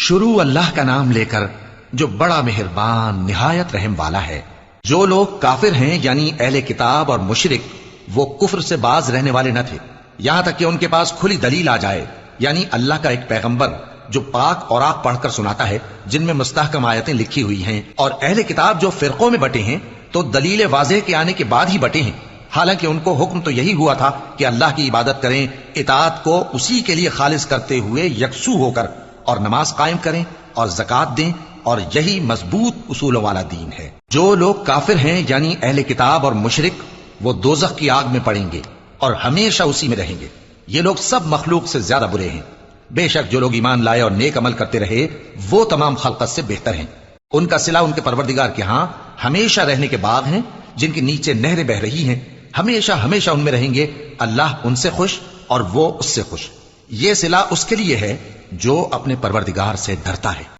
شروع اللہ کا نام لے کر جو بڑا مہربان نہایت رحم والا ہے۔ جو لوگ کافر ہیں یعنی اہل کتاب اور مشرک، وہ کفر سے باز رہنے والے نہ تھے یہاں تک کہ ان کے پاس کھلی دلیل آ جائے، یعنی اللہ کا ایک پیغمبر جو پاک اوراق پڑھ کر سناتا ہے جن میں مستحکم آیتیں لکھی ہوئی ہیں، اور اہل کتاب جو فرقوں میں بٹے ہیں تو دلیل واضح کے آنے کے بعد ہی بٹے ہیں، حالانکہ ان کو حکم تو یہی ہوا تھا کہ اللہ کی عبادت کریں، اطاعت کو اسی کے لیے خالص کرتے ہوئے یکسو ہو کر، اور نماز قائم کریں اور زکوٰۃ دیں، اور یہی مضبوط اصولوں والا دین ہے۔ جو لوگ کافر ہیں یعنی اہل کتاب اور مشرک، وہ دوزخ کی آگ میں پڑیں گے اور ہمیشہ اسی میں رہیں گے۔ یہ لوگ سب مخلوق سے زیادہ برے ہیں، بے شک جو لوگ ایمان لائے اور نیک عمل کرتے رہے وہ تمام خلقت سے بہتر ہیں۔ ان کا صلہ ان کے پروردگار کے ہاں ہمیشہ رہنے کے باغ ہیں جن کے نیچے نہریں بہ رہی ہیں، ہمیشہ ہمیشہ ان میں رہیں گے، اللہ ان سے خوش اور وہ اس سے خوش۔ یہ صلہ اس کے لیے ہے جو اپنے پروردگار سے ڈرتا ہے۔